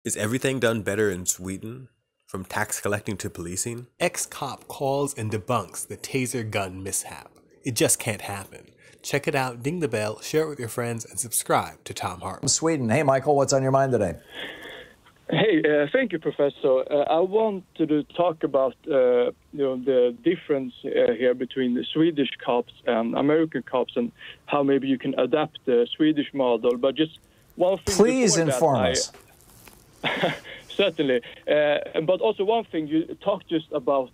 Is everything done better in Sweden? From tax collecting to policing? Ex-cop calls and debunks the taser gun mishap. It just can't happen. Check it out, ding the bell, share it with your friends, and subscribe to Thom Hartmann. Sweden. Hey, Michael, what's on your mind today? Hey, thank you, Professor. I wanted to talk about the difference here between the Swedish cops and American cops, and how maybe you can adapt the Swedish model. But just one thing. Please inform us. Certainly. But also one thing, you talked just about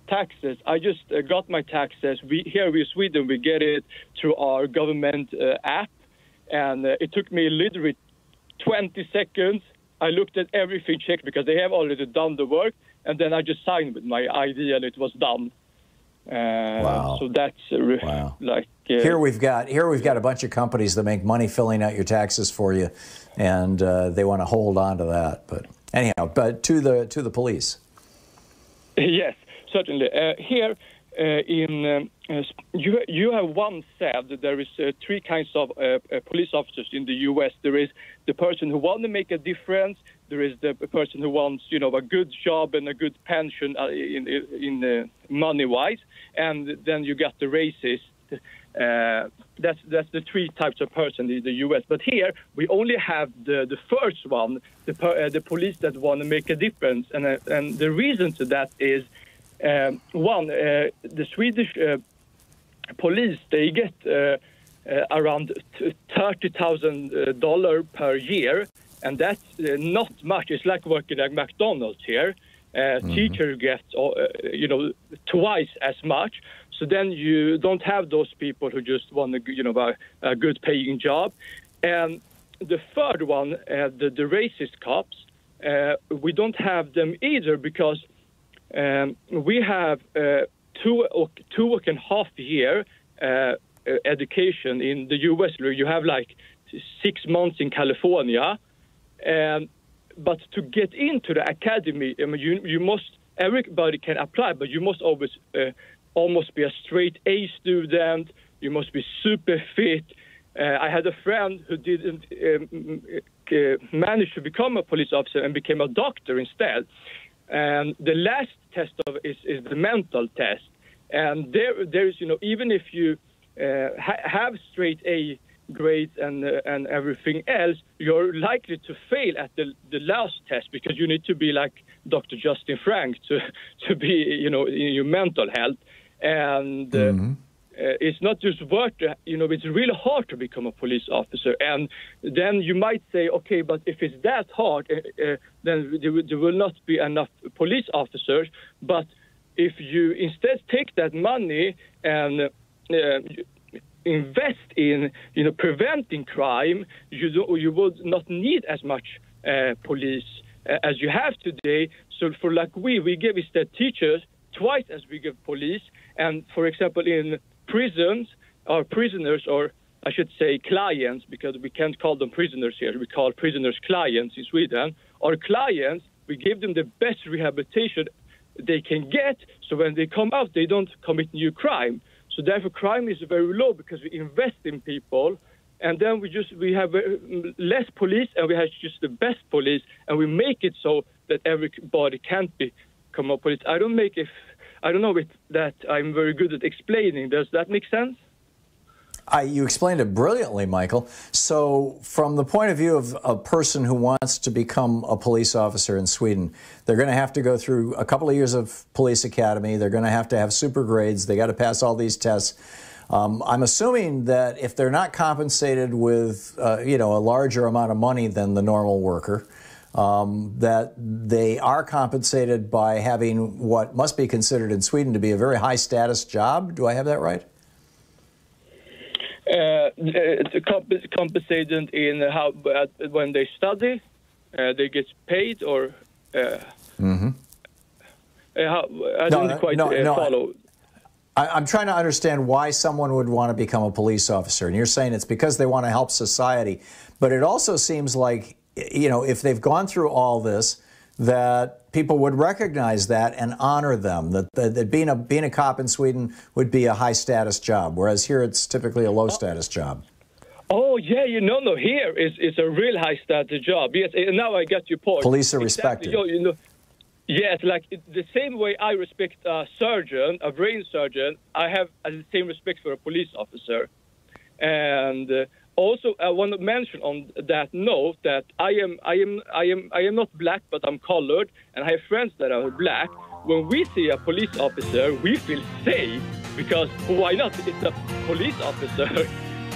taxes. I just got my taxes. Here in Sweden, we get it through our government app, and it took me literally 20 seconds. I looked at everything, checked, because they have already done the work, and then I just signed with my ID, and it was done. Wow. So that's wow. Like here we've got a bunch of companies that make money filling out your taxes for you, and they want to hold on to that. But anyhow, but to the police. Yes, certainly. Here you have one said that there is three kinds of police officers in the U.S. There is the person who wants to make a difference. There is the person who wants, a good job and a good pension in money-wise, and then you got the racist. That's the three types of person in the U.S. But here we only have the first one, the police that want to make a difference, and the reason to that is one, the Swedish police, they get around $30,000 per year. And that's not much. It's like working at McDonald's here. Teacher gets, twice as much. So then you don't have those people who just want a good paying job. And the third one, the racist cops, we don't have them either, because we have 2.5 year education in the U.S. You have like 6 months in California. But to get into the academy, I mean, you must, everybody can apply, but you must always almost be a straight A student. You must be super fit. I had a friend who didn't manage to become a police officer and became a doctor instead. And the last test is the mental test. And there's, even if you have straight A grades and everything else, you're likely to fail at the last test, because you need to be like Dr. Justin Frank to be, in your mental health. And it's not just worth, it's really hard to become a police officer. And then you might say, okay, but if it's that hard, then there will not be enough police officers. But if you instead take that money and invest in, preventing crime, you would not need as much police as you have today. So for like we give instead teachers twice as we give police. And for example, in prisons, our prisoners, or I should say clients, because we can't call them prisoners here, we call prisoners clients in Sweden. Our clients, we give them the best rehabilitation they can get, so when they come out, they don't commit new crime. So therefore, crime is very low, because we invest in people, and then we have less police, and we have just the best police, and we make it so that everybody can't become a police. I don't know if that I'm very good at explaining. Does that make sense? You explained it brilliantly, Michael. So from the point of view of a person who wants to become a police officer in Sweden, they're going to have to go through a couple of years of police academy. They're going to have super grades. They got to pass all these tests. I'm assuming that if they're not compensated with, a larger amount of money than the normal worker, that they are compensated by having what must be considered in Sweden to be a very high status job. Do I have that right? Compensated in how when they study, they get paid, or I don't quite follow. I'm trying to understand why someone would want to become a police officer, and you're saying it's because they want to help society. But it also seems like, if they've gone through all this, that people would recognize that and honor them, that being a cop in Sweden would be a high-status job, whereas here it's typically a low-status job. Oh yeah, no. Here is a real high status job. Yes, now I get your point. Police are Exactly. respected. Yes, like the same way I respect a surgeon, a brain surgeon, I have the same respect for a police officer. And also, I want to mention on that note that I am not black, but I'm colored, and I have friends that are black. When we see a police officer, we feel safe because why not? It's a police officer,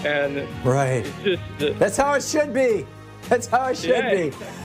and Right. it's just That's how it should be. That's how it should be.